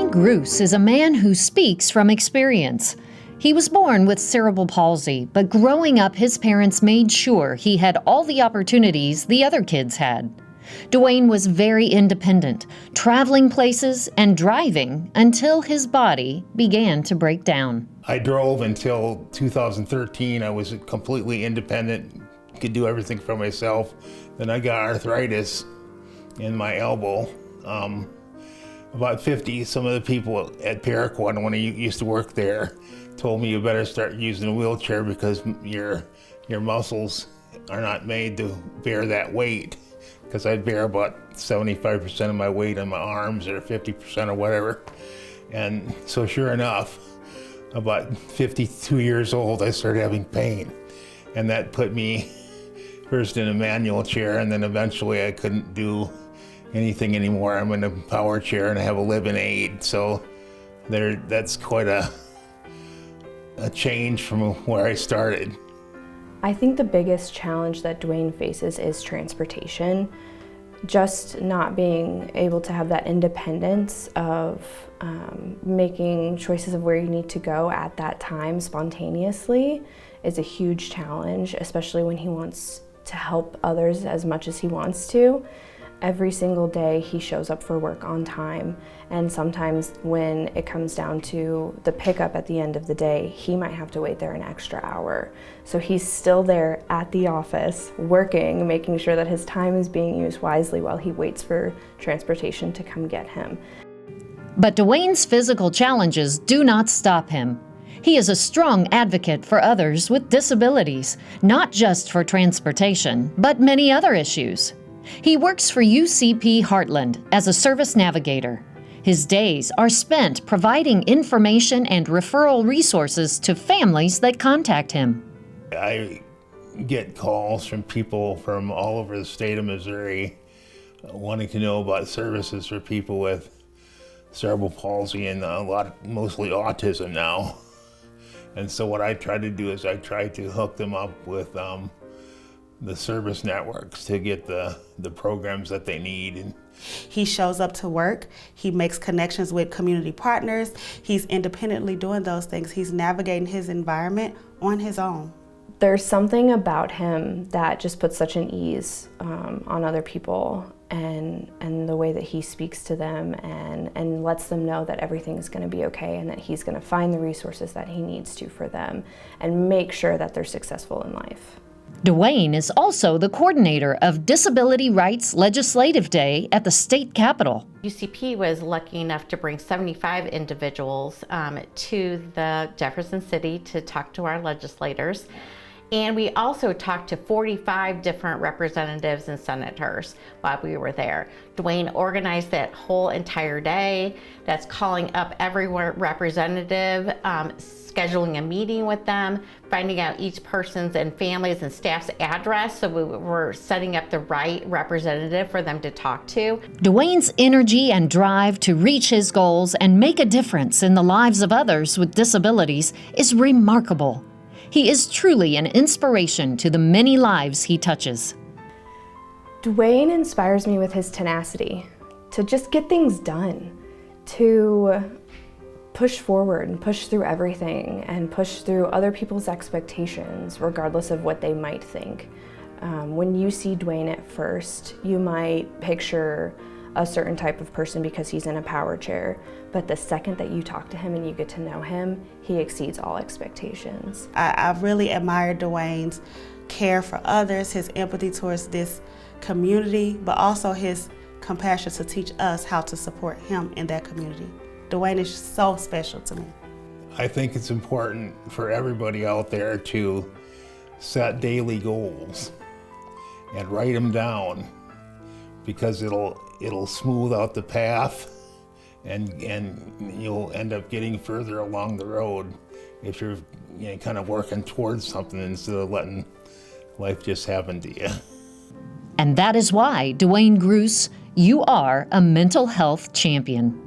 Duane Gruis is a man who speaks from experience. He was born with cerebral palsy, but growing up, his parents made sure he had all the opportunities the other kids had. Duane was very independent, traveling places and driving until his body began to break down. I drove until 2013. I was completely independent, could do everything for myself. Then I got arthritis in my elbow. About 50, some of the people at Paraquat, when I used to work there, told me you better start using a wheelchair because your muscles are not made to bear that weight. Because I bear about 75% of my weight on my arms or 50% or whatever. And so sure enough, about 52 years old, I started having pain. And that put me first in a manual chair, and then eventually I couldn't do anything anymore. I'm in a power chair and I have a live-in aid. So that's quite a change from where I started. I think the biggest challenge that Duane faces is transportation. Just not being able to have that independence of making choices of where you need to go at that time spontaneously is a huge challenge, especially when he wants to help others as much as he wants to. Every single day he shows up for work on time, and sometimes when it comes down to the pickup at the end of the day, he might have to wait there an extra hour. So he's still there at the office working, making sure that his time is being used wisely while he waits for transportation to come get him. But Duane's physical challenges do not stop him. He is a strong advocate for others with disabilities, not just for transportation, but many other issues. He works for UCP Heartland as a service navigator. His days are spent providing information and referral resources to families that contact him. I get calls from people from all over the state of Missouri wanting to know about services for people with cerebral palsy and mostly autism now. And so what I try to do is I try to hook them up with the service networks to get the programs that they need. He shows up to work, he makes connections with community partners, he's independently doing those things. He's navigating his environment on his own. There's something about him that just puts such an ease on other people, and the way that he speaks to them and lets them know that everything's going to be okay and that he's going to find the resources that he needs to for them and make sure that they're successful in life. Duane is also the coordinator of Disability Rights Legislative Day at the state capitol. UCP was lucky enough to bring 75 individuals to the Jefferson City to talk to our legislators. And we also talked to 45 different representatives and senators while we were there. Duane organized that whole entire day. That's calling up every representative, scheduling a meeting with them, finding out each person's and families and staff's address, so we were setting up the right representative for them to talk to. Duane's energy and drive to reach his goals and make a difference in the lives of others with disabilities is remarkable. He is truly an inspiration to the many lives he touches. Duane inspires me with his tenacity to just get things done, to push forward and push through everything and push through other people's expectations, regardless of what they might think. When you see Duane at first, you might picture a certain type of person because he's in a power chair, but the second that you talk to him and you get to know him, he exceeds all expectations. I really admire Duane's care for others, his empathy towards this community, but also his compassion to teach us how to support him in that community. Duane is so special to me. I think it's important for everybody out there to set daily goals and write them down, because it'll smooth out the path and you'll end up getting further along the road if you're kind of working towards something instead of letting life just happen to you. And that is why, Duane Gruis, you are a mental health champion.